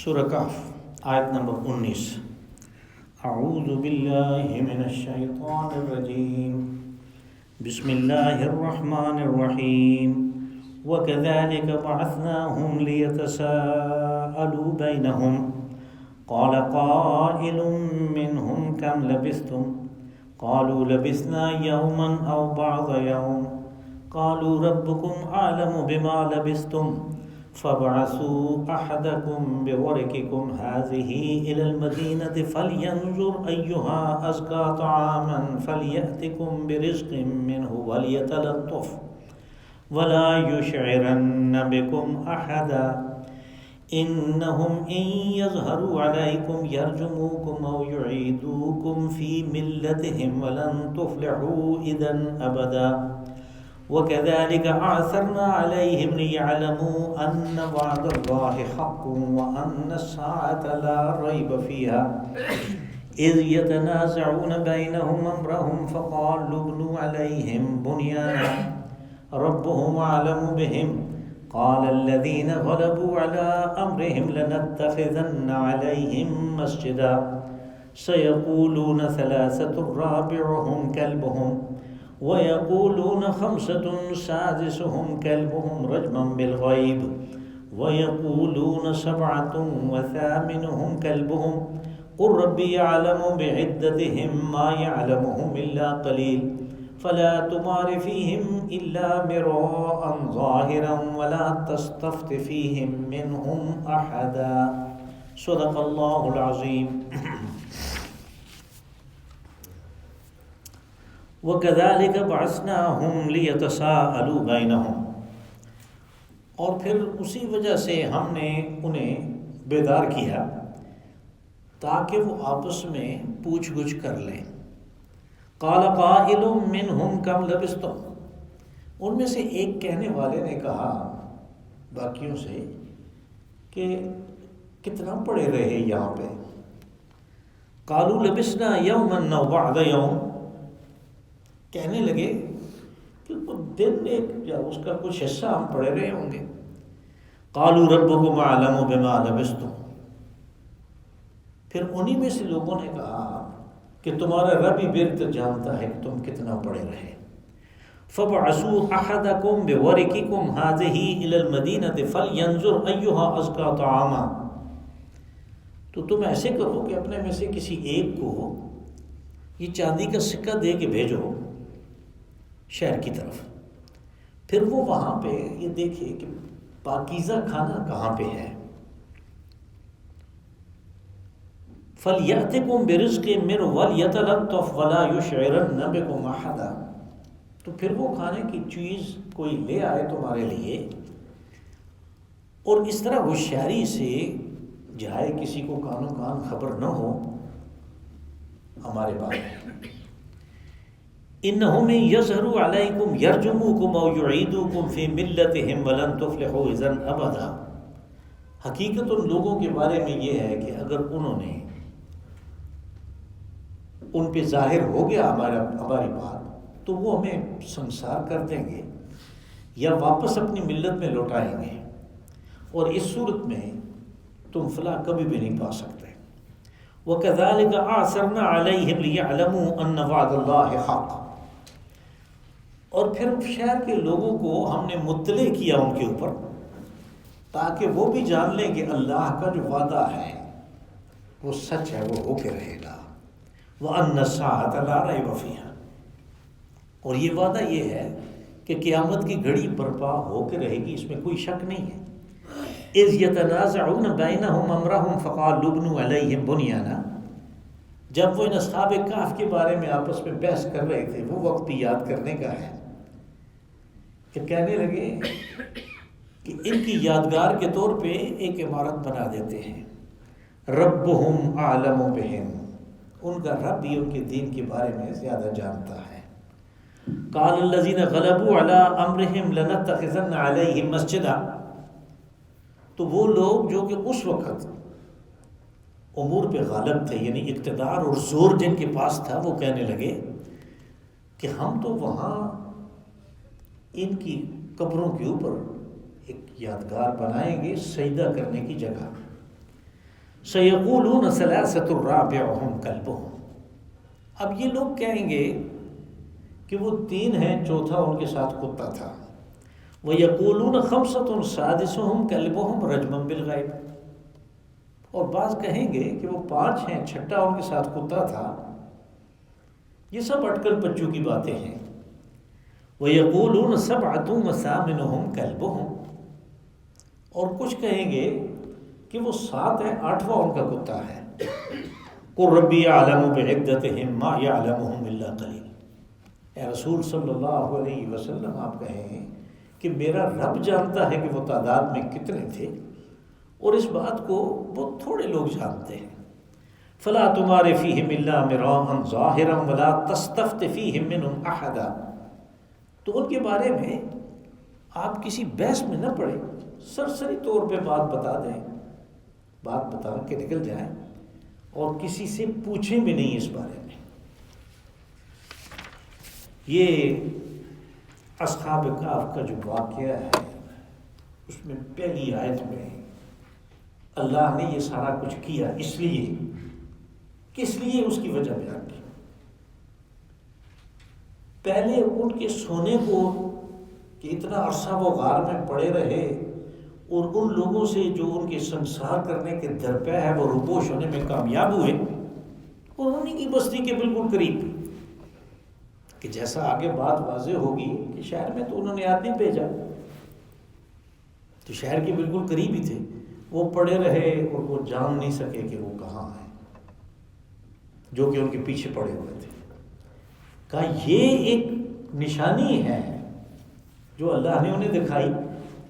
سورہ کہف آیت نمبر 19۔ اعوذ باللہ من الشیطان الرجیم، بسم اللہ الرحمن الرحیم۔ وَكَذَلِكَ بَعَثْنَاهُمْ لِيَتَسَاءَلُوا بَيْنَهُمْ قَالَ قَائِلٌ مِّنْهُمْ كَمْ لَبِثْتُمْ قَالُوا لَبِثْنَا يَوْمًا أَوْ بَعْضَ يَوْمٍ قَالُوا رَبُّكُمْ أَعْلَمُ بِمَا لَبِثْتُمْ فَابْعَثُوا أَحَدَكُمْ بِوَرِقِكُمْ هَٰذِهِ إِلَى الْمَدِينَةِ فَلْيَنظُرْ أَيُّهَا أَزْكَىٰ طَعَامًا فَلْيَأْتِكُمْ بِرِزْقٍ مِّنْهُ وَلْيَتَلَطَّفْ وَلَا يُشْعِرَنَّ بِكُمْ أَحَدًا إِنَّهُمْ إِن يَظْهَرُوا عَلَيْكُمْ يَرْجُمُوكُمْ أَوْ يُعِيدُوكُمْ فِي مِلَّتِهِمْ وَلَن تُفْلِحُوا إِذًا أَبَدًا وَكَذَلِكَ أَعْثَرْنَا عَلَيْهِمْ لِيَعْلَمُوا أَنَّ وَعْدَ اللَّهِ حَقٌّ وَأَنَّ السَّاعَةَ لَا رَيْبَ فِيهَا إِذْ يَتَنَازَعُونَ بَيْنَهُمْ أَمْرَهُمْ فَقَالُوا ابْنُوا عَلَيْهِمْ بُنْيَانًا رَبُّهُمْ أَعْلَمُ بِهِمْ قَالَ الَّذِينَ غَلَبُوا عَلَىٰ أَمْرِهِمْ لَنَتَّخِذَنَّ عَلَيْهِمْ مَسْجِدًا سَيَقُولُونَ ثَلَاثَةٌ رَابِعُهُمْ كَلْبُهُمْ وَيَقُولُونَ خَمْسَةٌ سَادِسُهُمْ كَلْبُهُمْ رَجْمًا بِالْغَيْبِ وَيَقُولُونَ سَبْعَةٌ وَثَامِنُهُمْ كَلْبُهُمْ قُل رَّبِّي أَعْلَمُ بِعِدَّتِهِم مَّا يَعْلَمُهُمْ إِلَّا قَلِيلٌ فَلَا تُمَارِ فِيهِمْ إِلَّا مِرَاءً ظَاهِرًا وَلَا تَسْتَفْتِ فِيهِم مِّنْهُمْ أَحَدًا۔ صدق اللہ العظیم۔ وَكَذَلِكَ بَعَثْنَاهُمْ لِيَتَسَاءَلُوا بَيْنَهُمْ، اور پھر اسی وجہ سے ہم نے انہیں بیدار کیا تاکہ وہ آپس میں پوچھ گچھ کر لیں۔ قَالَ قَائِلٌ مِّنْهُمْ كَمْ لَبِثْتُمْ، ان میں سے ایک کہنے والے نے کہا باقیوں سے کہ کتنا پڑے رہے یہاں پہ۔ قَالُوا لَبِثْنَا يَوْمًا أَوْ بَعْضَ يَوْمٍ، کہنے لگے کہ کچھ دن ایک یا اس کا کچھ حصہ ہم پڑے رہے ہوں گے۔ قَالُوا رَبُّكُمْ أَعْلَمُ بِمَا لَبِثْتُمْ، پھر انہی میں سے لوگوں نے کہا کہ تمہارا رب ہی بہتر جانتا ہے کہ تم کتنا پڑے رہے۔ فَابْعَثُوا أَحَدَكُمْ بِوَرِقِكُمْ هَٰذِهِ إِلَى الْمَدِينَةِ فَلْيَنظُرْ أَيُّهَا أَزْكَىٰ طَعَامًا، تو تم ایسے کرو کہ اپنے میں سے کسی ایک کو یہ چاندی کا سکہ دے کے بھیجو شہر کی طرف، پھر وہ وہاں پہ یہ دیکھے کہ پاکیزہ کھانا کہاں پہ ہے۔ فَلْيَأْتِكُمْ بِرِزْقٍ مِّنْهُ وَلْيَتَلَطَّفْ وَلَا يُشْعِرَنَّ بِكُمْ أَحَدًا، تو پھر وہ کھانے کی چیز کوئی لے آئے تمہارے لیے اور اس طرح ہوشیاری سے جائے، کسی کو کانو کان خبر نہ ہو ہمارے بارے میں۔ إِنَّهُمْ إِن يَظْهَرُوا عَلَيْكُمْ يَرْجُمُوكُمْ أَوْ يُعِيدُوكُمْ فِي مِلَّتِهِمْ وَلَن تُفْلِحُوا إِذًا أَبَدًا، حقیقت ان لوگوں کے بارے میں یہ ہے کہ اگر انہوں نے ان پہ ظاہر ہو گیا ہماری بات تو وہ ہمیں سنسار کر دیں گے یا واپس اپنی ملت میں لوٹائیں گے، اور اس صورت میں تم فلاح کبھی بھی نہیں پا سکتے۔ وَكَذَلِكَ أَعْثَرْنَا عَلَيْهِمْ لِيَعْلَمُوا أَنَّ وَعْدَ اللَّهِ حَقٌّ، اور پھر شہر کے لوگوں کو ہم نے مطلع کیا ان کے اوپر تاکہ وہ بھی جان لیں کہ اللہ کا جو وعدہ ہے وہ سچ ہے، وہ ہو کے رہے گا۔ وَأَنَّ السَّاعَةَ لَا رَيْبَ فِيهَا، اور یہ وعدہ یہ ہے کہ قیامت کی گھڑی برپا ہو کے رہے گی، اس میں کوئی شک نہیں ہے۔ إِذْ يَتَنَازَعُونَ بَيْنَهُمْ أَمْرَهُمْ فَقَالُوا ابْنُوا عَلَيْهِمْ بُنْيَانًا، جب وہ ان اصحاب کہف کے بارے میں آپس میں بحث کر رہے تھے، وہ وقت بھی یاد کرنے کا ہے کہ کہنے لگے کہ ان کی یادگار کے طور پہ ایک عمارت بنا دیتے ہیں۔ ربهم اعلم بهم، ان کا رب بھی ان کے دین کے بارے میں زیادہ جانتا ہے۔ قال الذين غلبوا على امرهم لنتخذن عليهم مسجدا، تو وہ لوگ جو کہ اس وقت امور پہ غالب تھے، یعنی اقتدار اور زور جن کے پاس تھا، وہ کہنے لگے کہ ہم تو وہاں ان کی قبروں کے اوپر ایک یادگار بنائیں گے، سجدہ کرنے کی جگہ۔ سَيَقُولُونَ ثَلَاثَةٌ رَابِعُهُمْ كَلْبُهُمْ، اب یہ لوگ کہیں گے کہ وہ 3 ہیں، چوتھا ان کے ساتھ کتا تھا۔ وَيَقُولُونَ خَمْسَةٌ سَادِسُهُمْ كَلْبُهُمْ رَجْمًا بِالْغَيْبِ، اور بعض کہیں گے کہ وہ 5 ہیں، چھٹا ان کے ساتھ کتا تھا۔ یہ سب اٹکل پچو کی باتیں ہیں۔ وَيَقُولُونَ سَبْعَةٌ وَثَامِنُهُمْ كَلْبُهُمْ، اور کچھ کہیں گے کہ وہ 7 ہے، 8واں ان کا کتا ہے۔ قُلْ رَبِّي يَعْلَمُ بِعِدَّتِهِم مَّا يَعْلَمُهُمْ إِلَّا قَلِيلٌ، اے رسول صلی اللہ علیہ وسلم آپ کہیں کہ میرا رب جانتا ہے کہ وہ تعداد میں کتنے تھے، اور اس بات کو بہت تھوڑے لوگ جانتے ہیں۔ فَلَا تُمَارِ فِيهِمْ إِلَّا مِرَاءً ظَاهِرًا وَلَا تَسْتَفْتِ فِيهِمْ مِنْهُمْ أَحَدًا، تو ان کے بارے میں آپ کسی بحث میں نہ پڑیں، سرسری طور پہ بات بتا دیں، بات بتا کے نکل جائیں، اور کسی سے پوچھیں بھی نہیں اس بارے میں۔ یہ اصحاب کہف کا جو واقعہ ہے، اس میں پہلی آیت میں اللہ نے یہ سارا کچھ کیا اس لیے، کس لیے، اس کی وجہ بیان کی۔ پہلے ان کے سونے کو کہ اتنا عرصہ وہ غار میں پڑے رہے، اور ان لوگوں سے جو ان کے سنسار کرنے کے درپے ہے وہ روپوش ہونے میں کامیاب ہوئے، اور انہیں کی بستی کے بالکل قریب، کہ جیسا آگے بات واضح ہوگی کہ شہر میں تو انہوں نے آدمی بھیجا، تو شہر کے بالکل قریب ہی تھے، وہ پڑے رہے اور وہ جان نہیں سکے کہ وہ کہاں ہیں، جو کہ ان کے پیچھے پڑے ہوئے تھے۔ کہا یہ ایک نشانی ہے جو اللہ نے انہیں دکھائی،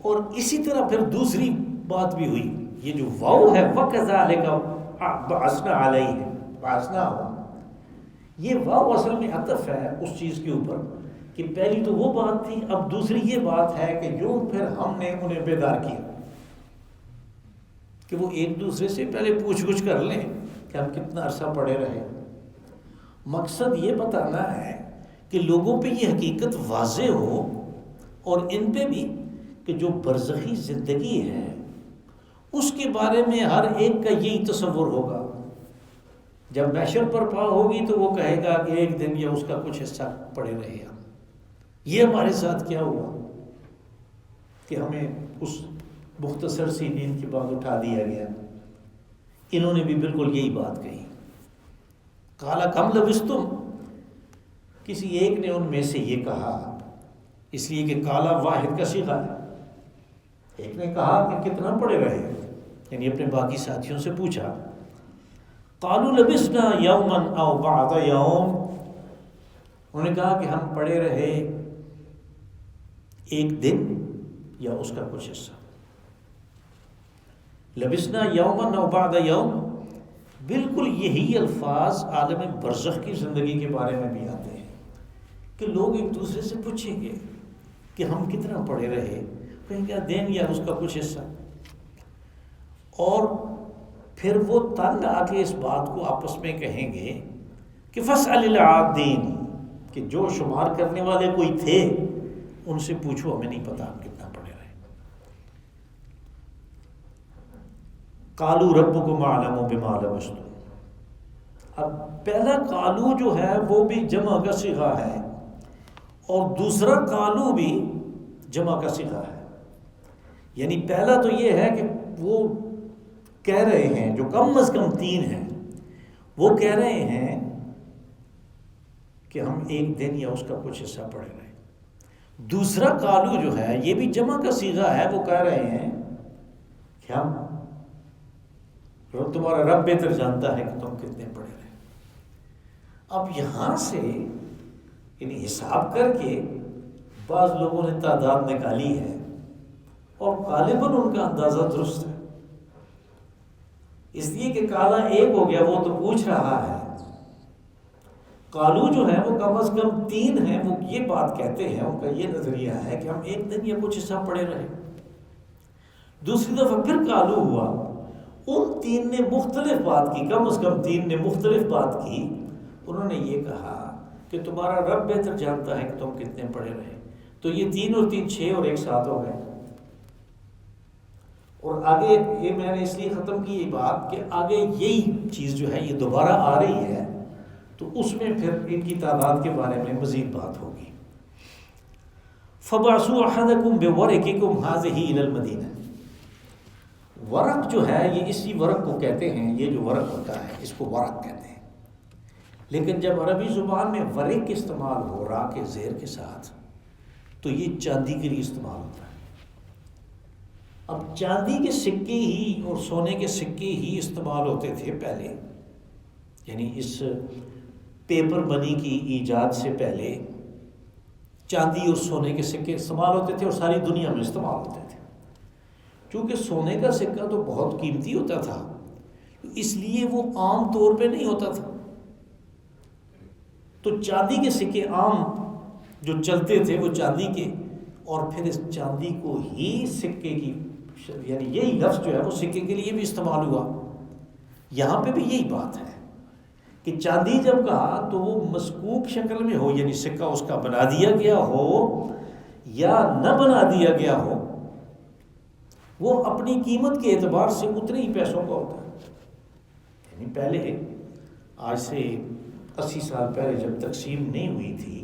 اور اسی طرح پھر دوسری بات بھی ہوئی، یہ جو واو ہے وَكَذَلِكَ بَعَثْنَا عَلَيْهِمْ بَعَثْنَاهُمْ، یہ واو اصل میں عطف ہے اس چیز کے اوپر کہ پہلی تو وہ بات تھی، اب دوسری یہ بات ہے کہ جو پھر ہم نے انہیں بیدار کیا کہ وہ ایک دوسرے سے پہلے پوچھ گچھ کر لیں کہ ہم کتنا عرصہ پڑے رہے۔ مقصد یہ بتانا ہے کہ لوگوں پہ یہ حقیقت واضح ہو، اور ان پہ بھی کہ جو برزخی زندگی ہے اس کے بارے میں ہر ایک کا یہی تصور ہوگا۔ جب محشر پر پا ہوگی تو وہ کہے گا کہ ایک دن یا اس کا کچھ حصہ پڑے رہے ہم، یہ ہمارے ساتھ کیا ہوا کہ ہمیں اس مختصر سی نیند کے بعد اٹھا دیا گیا۔ انہوں نے بھی بالکل یہی بات کہی۔ قال کم لبثتم، کسی ایک نے ان میں سے یہ کہا، اس لیے کہ کالا واحد کا صیغہ ہے، ایک نے کہا کہ کتنا پڑے رہے، یعنی اپنے باقی ساتھیوں سے پوچھا۔ قالوا لبثنا یوما او بعض یوم، انہوں نے کہا کہ ہم پڑے رہے ایک دن یا اس کا کچھ حصہ۔ لبثنا یوما او بعض یوم، بالکل یہی الفاظ عالم برزخ کی زندگی کے بارے میں بھی آتے ہیں کہ لوگ ایک دوسرے سے پوچھیں گے کہ ہم کتنا پڑے رہے، کہیں گے دن یا اس کا کچھ حصہ، اور پھر وہ تنگ آ کے اس بات کو آپس میں کہیں گے کہ فاسأل العادین، کہ جو شمار کرنے والے کوئی تھے ان سے پوچھو، ہمیں نہیں پتا ہم کتنا پڑے رہے۔ قالوا ربکم اعلم بما لبثتم، اب پہلا قالو جو ہے وہ بھی جمع کا صیغہ ہے، اور دوسرا قالو بھی جمع کا صیغہ ہے، یعنی پہلا تو یہ ہے کہ وہ کہہ رہے ہیں جو کم از کم 3 ہیں، وہ کہہ رہے ہیں کہ ہم ایک دن یا اس کا کچھ حصہ پڑے رہے۔ دوسرا قالو جو ہے یہ بھی جمع کا صیغہ ہے، وہ کہہ رہے ہیں کہ ہم، تمہارا رب بہتر جانتا ہے کہ تم کتنے پڑے رہے۔ اب یہاں سے یعنی حساب کر کے بعض لوگوں نے تعداد نکالی ہے، اور غالباً ان کا اندازہ درست ہے، اس لیے کہ کالا ایک ہو گیا، وہ تو پوچھ رہا ہے۔ قالو جو ہے وہ کم از کم 3 ہیں، وہ یہ بات کہتے ہیں، ان کا یہ نظریہ ہے کہ ہم ایک دن یا کچھ حصہ پڑے رہے۔ دوسری دفعہ پھر قالو ہوا، ان 3 نے مختلف بات کی، کم از کم 3 نے مختلف بات کی، انہوں نے یہ کہا کہ تمہارا رب بہتر جانتا ہے کہ تم کتنے پڑے رہے۔ تو یہ 3 اور 3 6 اور 1 7 ہو گئے، اور آگے یہ میں نے اس لیے ختم کی یہ بات کہ آگے یہی چیز جو ہے یہ دوبارہ آ رہی ہے، تو اس میں پھر ان کی تعداد کے بارے میں مزید بات ہوگی۔ فَبَعْثُوا أَحَدَكُمْ بِوَرِقِكُمْ هَٰذِهِ إِلَى الْمَدِينَةِ، ورق جو ہے یہ اسی ورق کو کہتے ہیں، یہ جو ورق ہوتا ہے اس کو ورق کہتے ہیں، لیکن جب عربی زبان میں ورق استعمال ہو را کے زیر کے ساتھ تو یہ چاندی کے لیے استعمال ہوتا ہے۔ اب چاندی کے سکے ہی اور سونے کے سکے ہی استعمال ہوتے تھے پہلے، یعنی اس پیپر منی کی ایجاد سے پہلے چاندی اور سونے کے سکے استعمال ہوتے تھے اور ساری دنیا میں استعمال ہوتے تھے۔ چونکہ سونے کا سکہ تو بہت قیمتی ہوتا تھا، اس لیے وہ عام طور پہ نہیں ہوتا تھا، تو چاندی کے سکے عام جو چلتے تھے وہ چاندی کے، اور پھر اس چاندی کو ہی سکے کی، یعنی یہی لفظ جو ہے وہ سکے کے لیے بھی استعمال ہوا۔ یہاں پہ بھی یہی بات ہے کہ چاندی جب کہا تو وہ مسکوک شکل میں ہو، یعنی سکہ اس کا بنا دیا گیا ہو یا نہ بنا دیا گیا ہو، وہ اپنی قیمت کے اعتبار سے اتنے ہی پیسوں کا ہوتا ہے۔ یعنی پہلے آج سے 80 سال پہلے جب تقسیم نہیں ہوئی تھی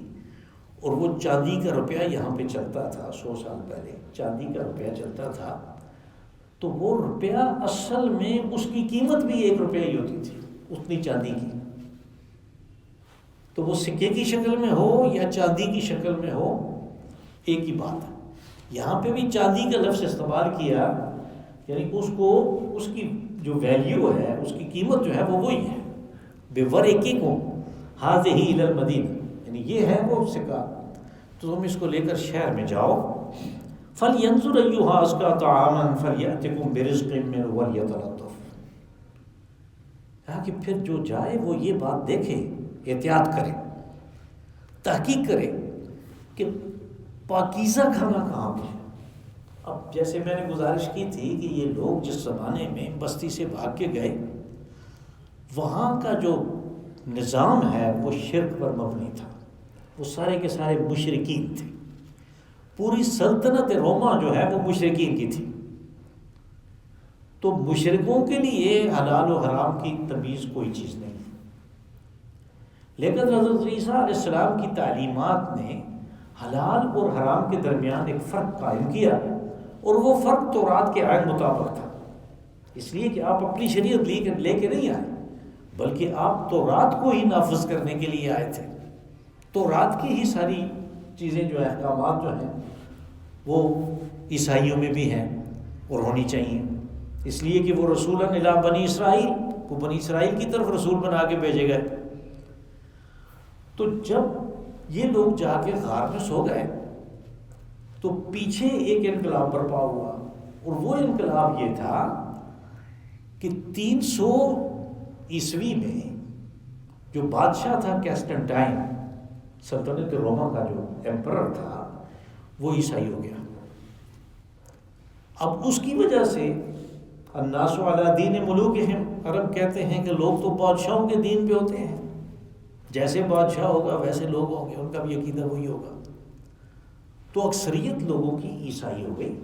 اور وہ چاندی کا روپیہ یہاں پہ چلتا تھا، 100 سال پہلے چاندی کا روپیہ چلتا تھا، تو وہ روپیہ اصل میں اس کی قیمت بھی 1 روپیہ ہی ہوتی تھی اتنی چاندی کی، تو وہ سکے کی شکل میں ہو یا چاندی کی شکل میں ہو ایک ہی بات ہے۔ یہاں پہ بھی چاندی کا لفظ استعمال کیا، یعنی اس کو اس کی جو ویلیو ہے، اس کی قیمت جو ہے وہ وہی ہے۔ بِوَرِقِكُمْ هَٰذِهِ إِلَى الْمَدِينَةِ، یعنی یہ ہے وہ سکہ، تو تم اس کو لے کر شہر میں جاؤ۔ فَلْيَنظُرْ أَيُّهَا أَزْكَىٰ طَعَامًا فَلْيَأْتِكُمْ بِرِزْقٍ مِّنْهُ وَلْيَتَلَطَّفْ، کہا کہ پھر جو جائے وہ یہ بات دیکھے، احتیاط کرے، تحقیق کرے کہ پاکیزہ کھانا کہاں پہ ہے۔ اب جیسے میں نے گزارش کی تھی کہ یہ لوگ جس زمانے میں بستی سے بھاگ کے گئے، وہاں کا جو نظام ہے وہ شرک پر مبنی تھا، وہ سارے کے سارے مشرکین تھے، پوری سلطنت روما جو ہے وہ مشرکین کی تھی، تو مشرکوں کے لیے حلال و حرام کی تمیز کوئی چیز نہیں، لیکن حضرت عیسیٰ علیہ السلام کی تعلیمات نے حلال اور حرام کے درمیان ایک فرق قائم کیا، اور وہ فرق تورات کے عین مطابق تھا، اس لیے کہ آپ اپنی شریعت لے کے نہیں آئے، بلکہ آپ تورات کو ہی نافذ کرنے کے لیے آئے تھے۔ تورات کی ہی ساری چیزیں جو احکامات جو ہیں وہ عیسائیوں میں بھی ہیں اور ہونی چاہیے، اس لیے کہ وہ رسولاً الی بنی اسرائیل، وہ بنی اسرائیل کی طرف رسول بنا کے بھیجے گئے۔ تو جب یہ لوگ جا کے غار میں سو گئے تو پیچھے ایک انقلاب برپا ہوا، اور وہ انقلاب یہ تھا کہ 300 عیسوی میں جو بادشاہ تھا کیسٹنٹائن، سلطنت روما کا جو ایمپرر تھا، وہ عیسائی ہو گیا۔ اب اس کی وجہ سے الناس علی دین ملوکہم، عرب کہتے ہیں کہ لوگ تو بادشاہوں کے دین پہ ہوتے ہیں، جیسے بادشاہ ہوگا ویسے لوگ ہوں گے، ان کا بھی عقیدہ وہی ہوگا، تو اکثریت لوگوں کی عیسائی ہو گئی۔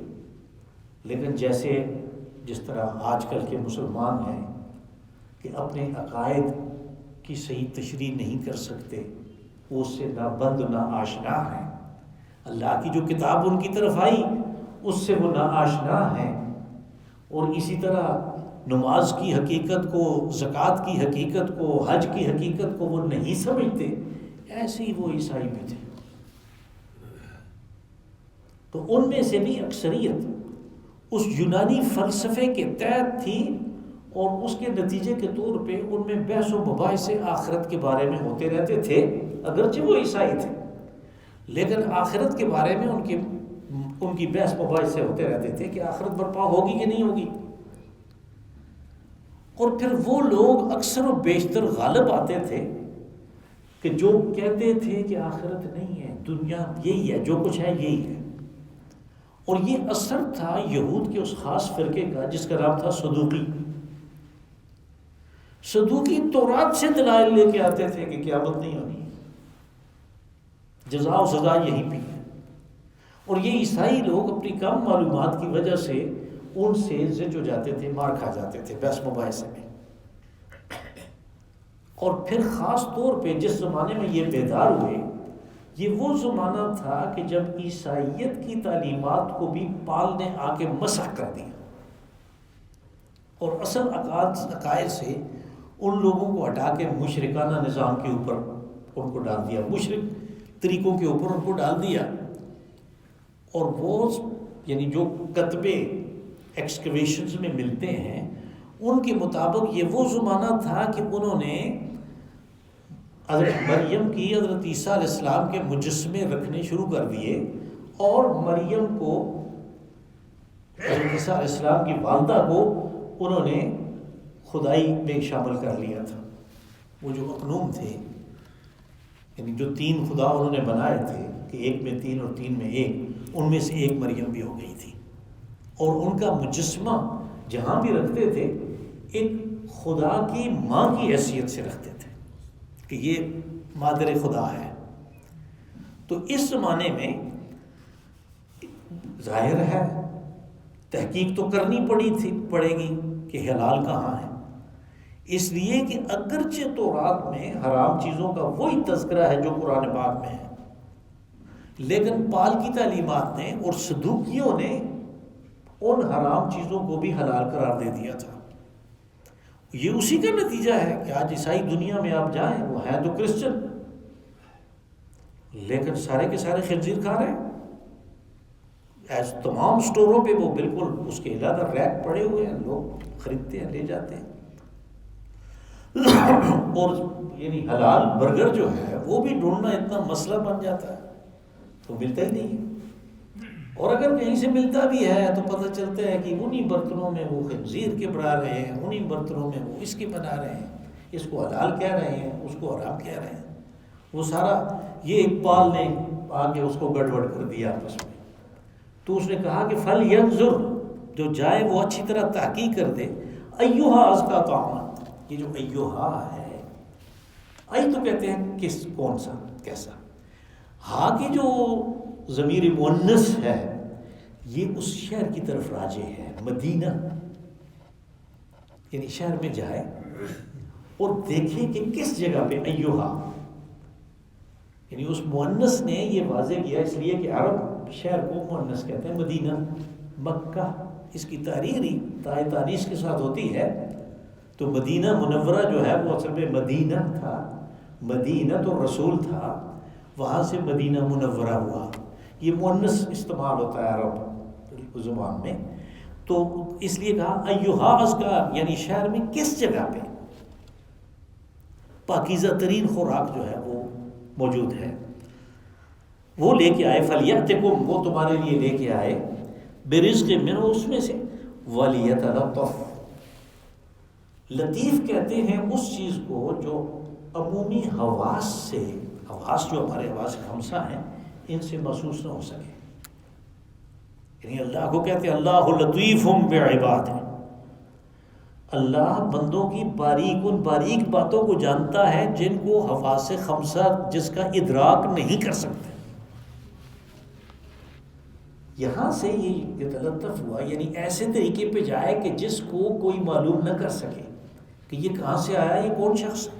لیکن جس طرح آج کل کے مسلمان ہیں کہ اپنے عقائد کی صحیح تشریح نہیں کر سکتے، وہ اس سے نہ بند نہ آشنا ہیں، اللہ کی جو کتاب ان کی طرف آئی اس سے وہ نہ آشنا ہیں، اور اسی طرح نماز کی حقیقت کو، زکوٰۃ کی حقیقت کو، حج کی حقیقت کو وہ نہیں سمجھتے، ایسے ہی وہ عیسائی بھی تھے۔ تو ان میں سے بھی اکثریت اس یونانی فلسفے کے تحت تھی، اور اس کے نتیجے کے طور پہ ان میں بحث و مباحث آخرت کے بارے میں ہوتے رہتے تھے، اگرچہ وہ عیسائی تھے لیکن آخرت کے بارے میں ان کی بحث مباحث سے ہوتے رہتے تھے کہ آخرت برپا ہوگی کہ نہیں ہوگی۔ اور پھر وہ لوگ اکثر و بیشتر غالب آتے تھے کہ جو کہتے تھے کہ آخرت نہیں ہے، دنیا یہی ہے، جو کچھ ہے یہی ہے۔ اور یہ اثر تھا یہود کے اس خاص فرقے کا جس کا نام تھا صدوقی۔ صدوقی تورات سے دلائل لے کے آتے تھے کہ قیامت نہیں ہونی، جزا و سزا یہی پہ ہے، اور یہ عیسائی لوگ اپنی کم معلومات کی وجہ سے ان سے زج ہو جاتے تھے، مار کھا جاتے تھے بحث مباحثے میں۔ اور پھر خاص طور پہ جس زمانے میں یہ بیدار ہوئے، یہ وہ زمانہ تھا کہ جب عیسائیت کی تعلیمات کو بھی پال نے آ کے مسخ کر دیا اور اصل عقائد سے ان لوگوں کو ہٹا کے مشرکانہ نظام کے اوپر ان کو ڈال دیا، مشرک طریقوں کے اوپر ان کو ڈال دیا۔ اور وہ یعنی جو کتبے ایکسکیویشنز میں ملتے ہیں ان کے مطابق یہ وہ زمانہ تھا کہ انہوں نے حضرت مریم کی، حضرت عیسیٰ علیہ السلام کے مجسمے رکھنے شروع کر دیے، اور مریم کو، حضرت عیسیٰ علیہ السلام کی والدہ کو انہوں نے خدائی میں شامل کر لیا تھا۔ وہ جو اقنوم تھے، یعنی جو تین خدا انہوں نے بنائے تھے کہ ایک میں تین اور تین میں ایک، ان میں سے ایک مریم بھی ہو گئی تھی، اور ان کا مجسمہ جہاں بھی رکھتے تھے ایک خدا کی ماں کی حیثیت سے رکھتے تھے کہ یہ مادر خدا ہے۔ تو اس زمانے میں ظاہر ہے تحقیق تو کرنی پڑے گی کہ حلال کہاں ہے، اس لیے کہ اگرچہ تورات میں حرام چیزوں کا وہی تذکرہ ہے جو قرآن پاک میں ہے، لیکن پال کی تعلیمات نے اور صدوقیوں نے ان حرام چیزوں کو بھی حلال قرار دے دیا تھا۔ یہ اسی کا نتیجہ ہے کہ آج عیسائی دنیا میں آپ جائیں، وہ ہیں تو کرسچن لیکن سارے کے سارے خنزیر کھا رہے ہیں۔ تمام سٹوروں پہ وہ بالکل اس کے علیحدہ ریک پڑے ہوئے ہیں، لوگ خریدتے ہیں، لے جاتے ہیں۔ اور یعنی حلال برگر جو ہے وہ بھی ڈھونڈنا اتنا مسئلہ بن جاتا ہے تو ملتا ہی نہیں ہے، اور اگر کہیں سے ملتا بھی ہے تو پتہ چلتا ہے کہ انہی برتنوں میں وہ خنزیر کے بنا رہے ہیں، انہی برتنوں میں وہ اس کے بنا رہے ہیں، اس کو حلال کہہ رہے ہیں، اس کو حرام کہہ رہے ہیں۔ وہ سارا یہ اقبال نے آ کے اس کو گڑبڑ کر دیا آپس میں۔ تو اس نے کہا کہ فَلْيَنْظُرْ، جو جائے وہ اچھی طرح تحقیق کر دے، ایہا ازکا طعاما، یہ جو ایہا ہے، ای تو کہتے ہیں کس، کون سا، کیسا، ہاں کی جو ضمیر مؤنث ہے یہ اس شہر کی طرف راجع ہے، مدینہ، یعنی شہر میں جائے اور دیکھے کہ کس جگہ پہ ایہا، یعنی اس مؤنث نے یہ واضح کیا اس لیے کہ عرب شہر کو مؤنث کہتے ہیں، مدینہ، مکہ، اس کی تحریر ہی تائے تانیث کے ساتھ ہوتی ہے، تو مدینہ منورہ جو ہے وہ اصل میں مدینہ تھا، مدینہ تو رسول تھا، وہاں سے مدینہ منورہ ہوا۔ یہ مؤنث استعمال ہوتا ہے عرب زبان میں، تو اس لیے کہا ایہا ازکا، یعنی شہر میں کس جگہ پہ پاکیزہ ترین خوراک جو ہے وہ موجود ہے، وہ لے کے آئے، فَلْيَأْتِكُمْ، وہ تمہارے لیے لے کے آئے، بِرِزْقٍ مِّنْهُ، اس میں سے، وَلْيَتَلَطَّفْ، لطیف کہتے ہیں اس چیز کو جو عمومی حواس سے، حواس جو ہمارے حواس خمسہ ہیں ان سے محسوس نہ ہو سکے، یعنی اللہ کو کہتے ہیں اللہ لطیف بعباد، اللہ بندوں کی باریک باتوں کو جانتا ہے جن کو حواس خمسہ جس کا ادراک نہیں کر سکتے۔ یہاں سے یہ یتلطف ہوا، یعنی ایسے طریقے پہ جائے کہ جس کو کوئی معلوم نہ کر سکے کہ یہ کہاں سے آیا، یہ کون شخص ہے۔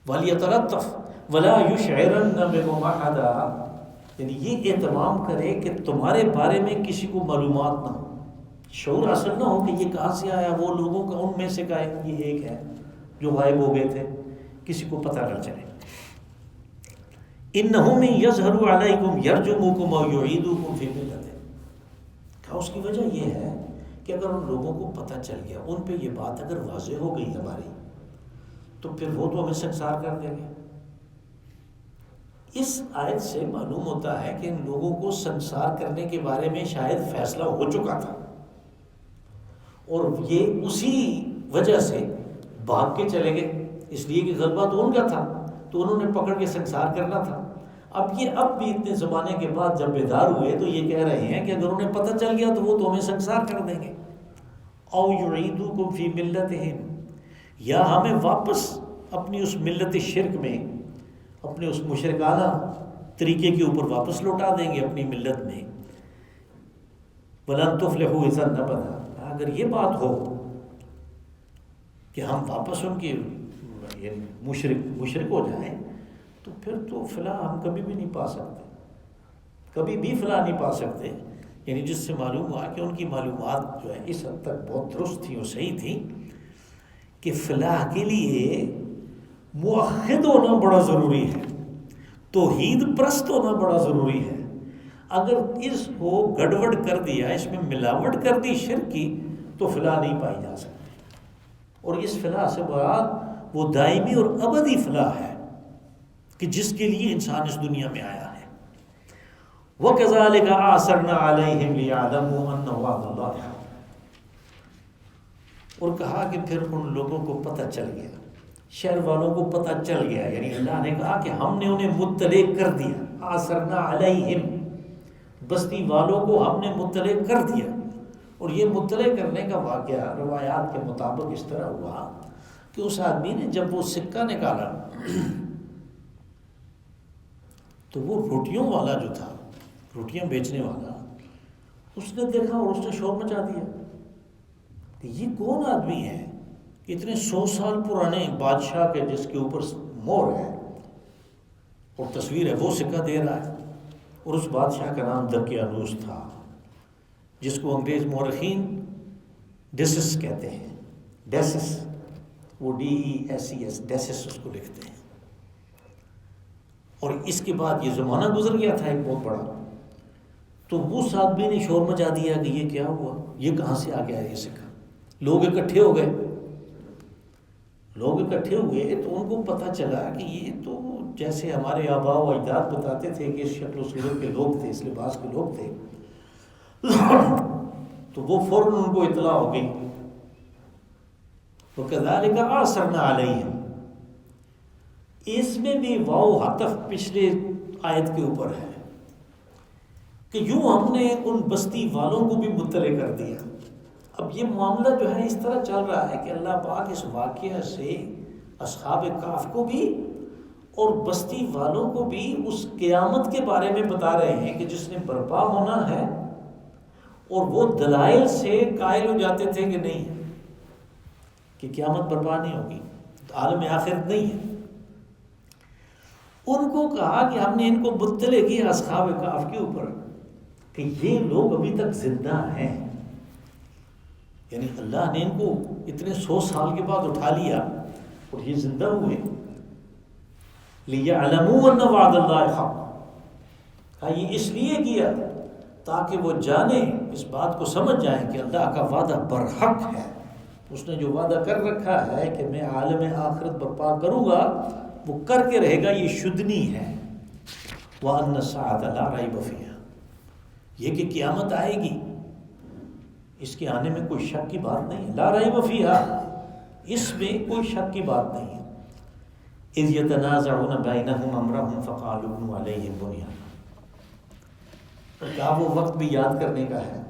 وَلْيَتَلَطَّفْ وَلَا يُشْعِرَنَّ بِكُمْ أَحَدًا، یعنی یہ اہتمام کرے کہ تمہارے بارے میں کسی کو معلومات نہ ہو، شعور حاصل نہ ہو کہ یہ کہاں سے آیا، وہ لوگوں کا ان میں سے کا یہ ایک ہے جو غائب ہو گئے تھے، کسی کو پتہ نہ چلے۔ إِنَّهُ مِن يَظْهَرُ عَلَيْكُمْ يَرْجُمُكُمْ أَوْ يُعِيدُكُمْ فِي مِلَّتِهِ، کہا اس کی وجہ یہ ہے کہ اگر ان لوگوں کو پتہ چل گیا، ان پہ یہ بات اگر واضح ہو گئی ہماری، تو پھر وہ تو ہمیں سنسار کر دیں گے۔ اس آیت سے معلوم ہوتا ہے کہ ان لوگوں کو سنسار کرنے کے بارے میں شاید فیصلہ ہو چکا تھا، اور یہ اسی وجہ سے بھاگ کے چلے گئے، اس لیے کہ غلبہ تو ان کا تھا، تو انہوں نے پکڑ کے سنسار کرنا تھا۔ اب بھی اتنے زمانے کے بعد جب بیدار ہوئے تو یہ کہہ رہے ہیں کہ اگر انہیں پتہ چل گیا تو وہ تو ہمیں سنسار کر دیں گے۔ او یعیدوکم فی ملتہم، یا ہمیں واپس اپنی اس ملت شرک میں، اپنے اس مشرکانہ طریقے کے اوپر واپس لوٹا دیں گے، اپنی ملت میں۔ وَلَن تُفْلِحُوا اِذًا أَبَدًا، اگر یہ بات ہو کہ ہم واپس ان کی یعنی مشرک ہو جائیں تو پھر تو فلاح ہم کبھی بھی نہیں پا سکتے، کبھی بھی فلاح نہیں پا سکتے. یعنی جس سے معلوم ہوا کہ ان کی معلومات جو ہے اس حد تک بہت درست تھی اور صحیح تھی کہ فلاح کے لیے موحد ہونا بڑا ضروری ہے، توحید پرست ہونا بڑا ضروری ہے. اگر اس کو گڑبڑ کر دیا، اس میں ملاوٹ کر دی شرک کی، تو فلاح نہیں پائی جا سکتی. اور اس فلاح سے مراد وہ دائمی اور ابدی فلاح ہے کہ جس کے لیے انسان اس دنیا میں آیا ہے. وَكَذَلِكَ أَعْثَرْنَا عَلَيْهِمْ لِيَعْلَمُوا أَنَّ وَعْدَ اللَّهِ حَقٌّ. اور کہا کہ پھر ان لوگوں کو پتہ چل گیا، شہر والوں کو پتہ چل گیا، یعنی اللہ نے کہا کہ ہم نے انہیں مطلع کر دیا. أَعْثَرْنَا عَلَيْهِمْ، بستی والوں کو ہم نے مطلع کر دیا. اور یہ مطلع کرنے کا واقعہ روایات کے مطابق اس طرح ہوا کہ اس آدمی نے جب وہ سکہ نکالا تو وہ روٹیوں والا جو تھا، روٹیاں بیچنے والا، اس نے دیکھا اور اس نے شور مچا دیا کہ یہ کون آدمی ہے کہ اتنے 100 سال پرانے بادشاہ کے جس کے اوپر مہر ہے اور تصویر ہے، وہ سکہ دے رہا ہے. اور اس بادشاہ کا نام دقیانوس تھا، جس کو انگریز مورخین ڈیسس کہتے ہیں. ڈیسس، وہ DESES، ڈیسس اس کو لکھتے ہیں. اور اس کے بعد یہ زمانہ گزر گیا تھا ایک بہت بڑا، تو اس آدمی نے شور مچا دیا کہ یہ کیا ہوا، یہ کہاں سے آ گیا یہ سکہ. لوگ اکٹھے ہو گئے، لوگ اکٹھے ہوئے تو ان کو پتہ چلا کہ یہ تو جیسے ہمارے آباء و اجداد بتاتے تھے کہ اس شکل و صورت کے لوگ تھے، اس لباس کے لوگ تھے. تو وہ فوراً ان کو اطلاع ہو گئی. وَكَذَلِكَ أَعْثَرْنَا عَلَيْهِمْ، اس میں بھی واو عطف پچھلے آیت کے اوپر ہے کہ یوں ہم نے ان بستی والوں کو بھی مطلع کر دیا. اب یہ معاملہ جو ہے اس طرح چل رہا ہے کہ اللہ پاک اس واقعہ سے اصحاب کہف کو بھی اور بستی والوں کو بھی اس قیامت کے بارے میں بتا رہے ہیں کہ جس نے برپا ہونا ہے. اور وہ دلائل سے قائل ہو جاتے تھے کہ نہیں، کہ قیامت برپا نہیں ہوگی، عالم آخرت نہیں ہے. ان کو کہا کہ ہم نے ان کو مطلع کیا اصحاب کہف کے اوپر کہ یہ لوگ ابھی تک زندہ ہیں. یعنی اللہ نے ان کو اتنے 100 سال کے بعد اٹھا لیا اور یہ زندہ ہوئے. لِيَعْلَمُوا أَنَّ وَعْدَ اللَّهِ حَقٌّ، کہا یہ اس لیے کیا تاکہ وہ جانیں، اس بات کو سمجھ جائیں کہ اللہ کا وعدہ برحق ہے. اس نے جو وعدہ کر رکھا ہے کہ میں عالم آخرت برپا کروں گا، وہ کر کے رہے گا، یہ شدنی ہے. وَأَنَّ السَّاعَةَ لَا رَيْبَ فِيهَا، یہ کہ قیامت آئے گی اس کے آنے میں کوئی شک کی بات نہیں. لا ریب فیہا، اس میں کوئی شک کی بات نہیں ہے. اذ یتنازعون بینہم امرہم فقالوا ابنوا علیہم بنیانا، کیا وہ وقت بھی یاد کرنے کا ہے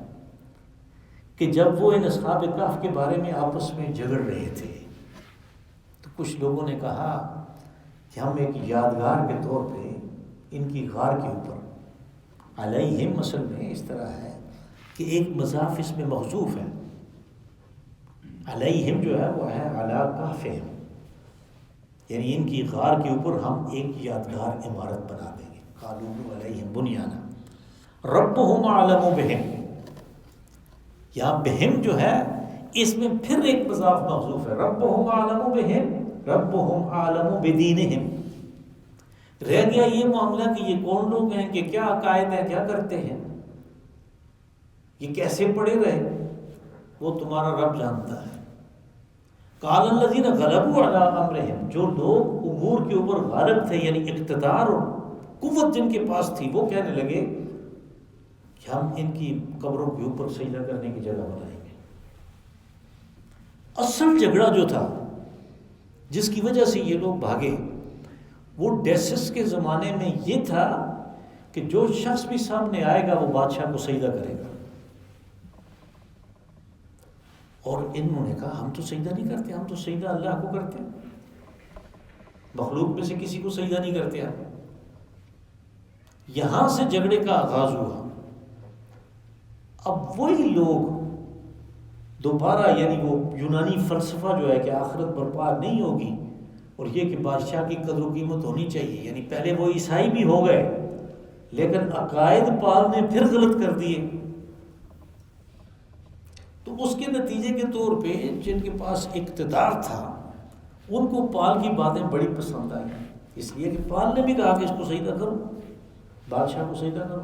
کہ جب وہ ان اصحاب کہف کے بارے میں آپس میں جھگڑ رہے تھے تو کچھ لوگوں نے کہا کہ ہم ایک یادگار کے طور پہ ان کی غار کے اوپر، علیہم اصل میں اس طرح ہے کہ ایک مضاف اس میں محذوف ہے. علیہم جو ہے وہ ہے علی کہفہم، یعنی ان کی غار کے اوپر ہم ایک یادگار عمارت بنا دیں گے. قالوا ابنوا علیہم بنیانا ربہم اعلم بہم، یہاں بہم جو ہے اس میں پھر ایک مضاف محذوف ہے. ربہم اعلم بہم، ربہم اعلم بدینہم. رہ گیا یہ معاملہ کہ یہ کون لوگ ہیں، کہ کیا عقائد ہیں، کیا کرتے ہیں، یہ کیسے پڑے رہے، وہ تمہارا رب جانتا ہے. قال الذین غلبوا علی امرہم، جو لوگ امور کے اوپر غالب تھے، یعنی اقتدار اور قوت جن کے پاس تھی، وہ کہنے لگے کہ ہم ان کی قبروں کے اوپر سجدہ کرنے کی جگہ بنائیں گے. اصل جھگڑا جو تھا جس کی وجہ سے یہ لوگ بھاگے، وہ ڈیسس کے زمانے میں یہ تھا کہ جو شخص بھی سامنے آئے گا وہ بادشاہ کو سجدہ کرے گا. اور انہوں نے کہا ہم تو سجدہ نہیں کرتے، ہم تو سجدہ اللہ کو کرتے ہیں، مخلوق میں سے کسی کو سجدہ نہیں کرتے ہم. یہاں سے جھگڑے کا آغاز ہوا. اب وہی لوگ دوبارہ یعنی وہ یونانی فلسفہ جو ہے کہ آخرت برپا نہیں ہوگی اور یہ کہ بادشاہ کی قدر و قیمت ہونی چاہیے، یعنی پہلے وہ عیسائی بھی ہو گئے لیکن عقائد پال نے پھر غلط کر دیے، تو اس کے نتیجے کے طور پہ جن کے پاس اقتدار تھا ان کو پال کی باتیں بڑی پسند آئیں، اس لیے کہ پال نے بھی کہا کہ اس کو سجدہ کرو، بادشاہ کو سجدہ کرو۔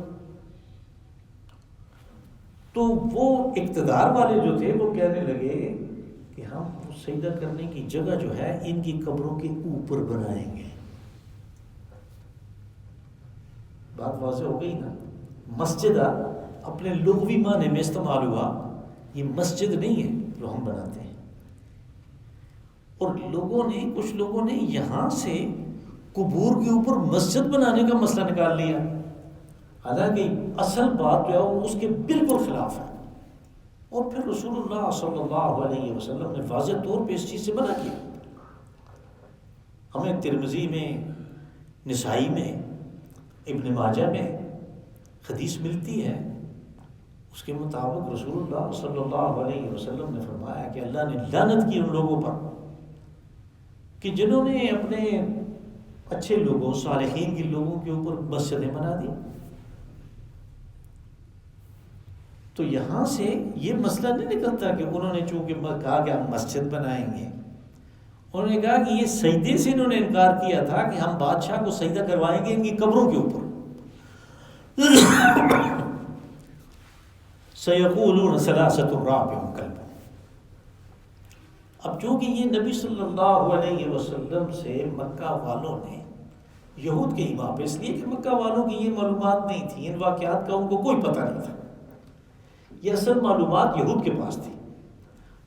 تو وہ اقتدار والے جو تھے وہ کہنے لگے کہ ہم سجدہ کرنے کی جگہ جو ہے ان کی قبروں کے اوپر بنائیں گے۔ بات واضح ہو گئی نا؟ مسجد اپنے لغوی معنی میں استعمال ہوا، یہ مسجد نہیں ہے جو ہم بناتے ہیں۔ اور کچھ لوگوں نے یہاں سے قبور کے اوپر مسجد بنانے کا مسئلہ نکال لیا، حالانکہ اصل بات جو ہے وہ اس کے بالکل خلاف ہے، اور پھر رسول اللہ صلی اللہ علیہ وسلم نے واضح طور پہ اس چیز سے منع کیا۔ ہمیں ترمذی میں، نسائی میں، ابن ماجہ میں حدیث ملتی ہے، اس کے مطابق رسول اللہ صلی اللہ علیہ وسلم نے فرمایا کہ اللہ نے لعنت کی ان لوگوں پر کہ جنہوں نے اپنے اچھے لوگوں، صالحین کے لوگوں کے اوپر مسجدیں بنا دی۔ تو یہاں سے یہ مسئلہ نہیں نکلتا کہ انہوں نے چونکہ کہا کہ ہم مسجد بنائیں گے، انہوں نے کہا کہ یہ سجدے سے انہوں نے انکار کیا تھا کہ ہم بادشاہ کو سجدہ کروائیں گے ان کی قبروں کے اوپر۔ سَيَقُولُونَ ثَلَاثَةٌ رَابِعُهُمْ كَلْبُهُمْ۔ اب چونکہ یہ نبی صلی اللہ علیہ وسلم سے مکہ والوں نے، یہود کے ایما پہ، اس لیے کہ مکہ والوں کی یہ معلومات نہیں تھی، ان واقعات کا ان کو کوئی پتہ نہیں تھا، یہ اصل معلومات یہود کے پاس تھی۔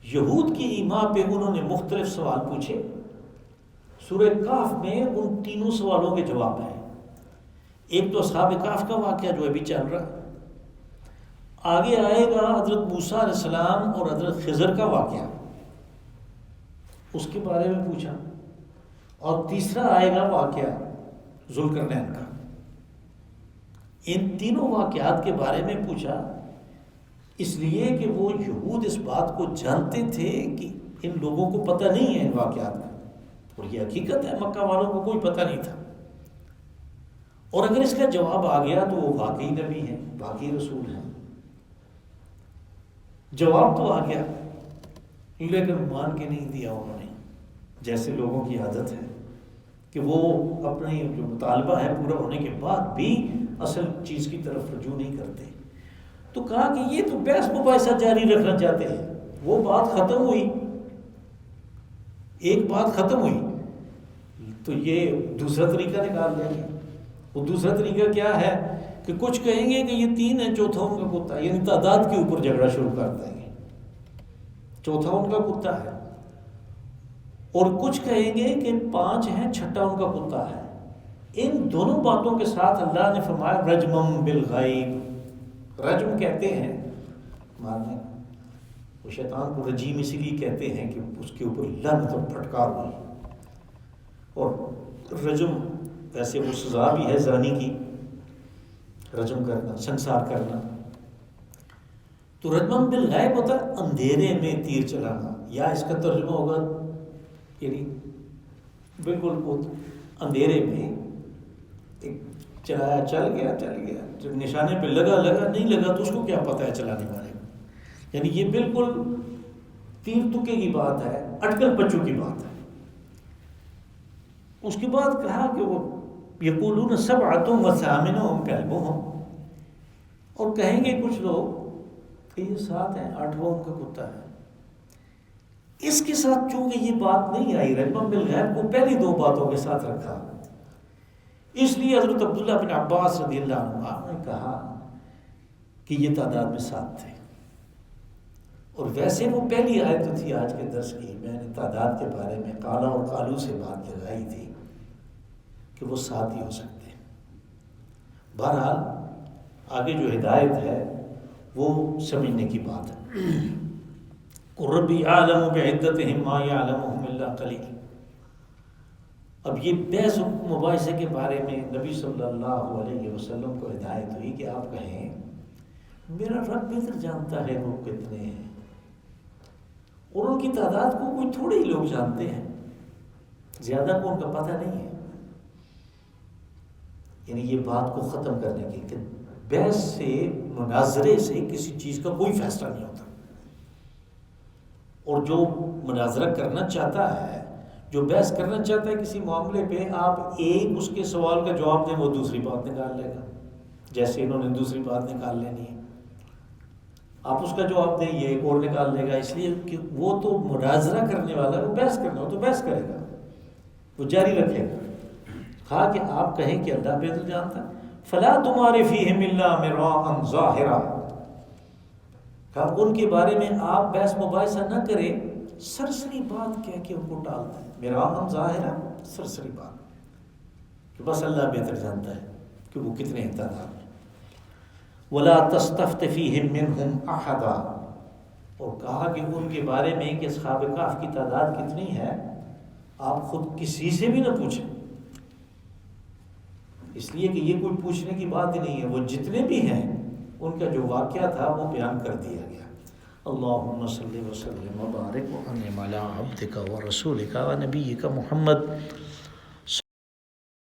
یہود کی ایما پہ انہوں نے مختلف سوال پوچھے، سورہ کہف میں ان تینوں سوالوں کے جواب ہیں۔ ایک تو اصحاب کہف کا واقعہ جو ابھی چل رہا، آگے آئے گا حضرت موسیٰ علیہ السلام اور حضرت خضر کا واقعہ، اس کے بارے میں پوچھا، اور تیسرا آئے گا واقعہ ذوالقرنین کا۔ ان تینوں واقعات کے بارے میں پوچھا اس لیے کہ وہ یہود اس بات کو جانتے تھے کہ ان لوگوں کو پتہ نہیں ہے ان واقعات کا، اور یہ حقیقت ہے مکہ والوں کو کوئی پتہ نہیں تھا، اور اگر اس کا جواب آ گیا تو وہ واقعی نبی ہیں، واقعی رسول ہیں۔ جواب تو آ گیا لیکن مان کے نہیں دیا انہوں نے، جیسے لوگوں کی عادت ہے کہ وہ اپنے جو مطالبہ ہے پورا ہونے کے بعد بھی اصل چیز کی طرف رجوع نہیں کرتے۔ تو کہا کہ یہ تو بحث مباحثہ جاری رکھنا چاہتے ہیں، وہ بات ختم ہوئی، ایک بات ختم ہوئی تو یہ دوسرا طریقہ نکال لیں گے۔ وہ دوسرا طریقہ کیا ہے کہ کچھ کہیں گے کہ یہ 3 ہے، چوتھا ان کا کتا ہے، یعنی تعداد کے اوپر جھگڑا شروع کر دیں گے، چوتھا ان کا کتا ہے، اور کچھ کہیں گے کہ 5 ہیں، چھٹا ان کا کتا ہے۔ ان دونوں باتوں کے ساتھ اللہ نے فرمایا رجمم بالغیب، رجم کہتے ہیں مارنے، وہ شیطان کو رجیم اسی لیے کہتے ہیں کہ اس کے اوپر لعنت اور پھٹکار ہوئی، اور رجم ویسے وہ سزا بھی ہے زانی کی، رجم کرنا، سنسار کرنا۔ تو رجمم بالغیب ہوتا ہے اندھیرے میں تیر چلانا، یا اس کا ترجمہ ہوگا یعنی بالکل اندھیرے میں ایک چلایا، چل گیا، جب نشانے پہ لگا نہیں لگا تو اس کو کیا پتہ ہے چلانے والے کو، یعنی یہ بالکل تیر تکے کی بات ہے، اٹکل پچو کی بات ہے۔ اس کے بعد کہا کہ وہ یقولون سبعۃ وثامنہم کلبہم، اور کہیں گے کچھ لوگ کہ یہ 7 ہیں، 8واں ان کا کتا ہے۔ اس کے ساتھ چونکہ یہ بات نہیں آئی، رجمم بالغیب کو پہلی 2 باتوں کے ساتھ رکھا، اس لیے حضرت عبداللہ بن عباس رضی اللہ عنہ نے کہا کہ یہ تعداد میں 7 تھے، اور ویسے وہ پہلی آیت جو تھی آج کے درس کی، میں نے تعداد کے بارے میں قالا اور قالو سے بات لگائی تھی کہ وہ 7 ہی ہو سکتے ہیں۔ بہرحال آگے جو ہدایت ہے وہ سمجھنے کی بات ہے۔ قُل رَّبِّ أَعْلَمُ بِعِدَّتِهِم مَّا يَعْلَمُهُمْ إِلَّا قَلِيلٌ۔ اب یہ بحث مباحثے کے بارے میں نبی صلی اللہ علیہ وسلم کو ہدایت ہوئی کہ آپ کہیں میرا رب بہتر جانتا ہے وہ کتنے ہیں، اور ان کی تعداد کو کوئی تھوڑے ہی لوگ جانتے ہیں، زیادہ کو ان کا پتہ نہیں ہے۔ یعنی یہ بات کو ختم کرنے کی کہ بحث سے، مناظرے سے کسی چیز کا کوئی فیصلہ نہیں ہوتا، اور جو مناظرہ کرنا چاہتا ہے، جو بحث کرنا چاہتا ہے کسی معاملے پہ، آپ ایک اس کے سوال کا جواب دیں، وہ دوسری بات نکال لے گا، جیسے انہوں نے دوسری بات نکال لینی ہے۔ آپ اس کا جواب دیں، یہ ایک اور نکال لے گا، اس لیے کہ وہ تو مناظرہ کرنے والا ہے، وہ بحث کرنا ہو تو بحث کرے گا، وہ جاری رکھے گا۔ کہا کہ آپ کہیں کہ اللہ بہتر جانتا ہے، فلا تمہارے فیہم الا مراء ظاہرا، کہا ان کے بارے میں آپ بحث مباحثہ نہ کریں، سرسری بات کہہ کے ان کو ٹال دیں، مراء ظاہرا، سرسری بات کہ بس اللہ بہتر جانتا ہے کہ وہ کتنے ہیں تعداد میں۔ ولا تستفت فیہم منہم احدا، اور کہا کہ ان کے بارے میں کہ اصحاب کہف کی تعداد کتنی ہے، آپ خود کسی سے بھی نہ پوچھیں، اس لیے کہ یہ کوئی پوچھنے کی بات ہی نہیں ہے، وہ جتنے بھی ہیں ان کا جو واقعہ تھا وہ بیان کر دیا گیا۔ اللہم صلی وسلم وبارک وانعم علی عبدک ورسولک ونبیک محمد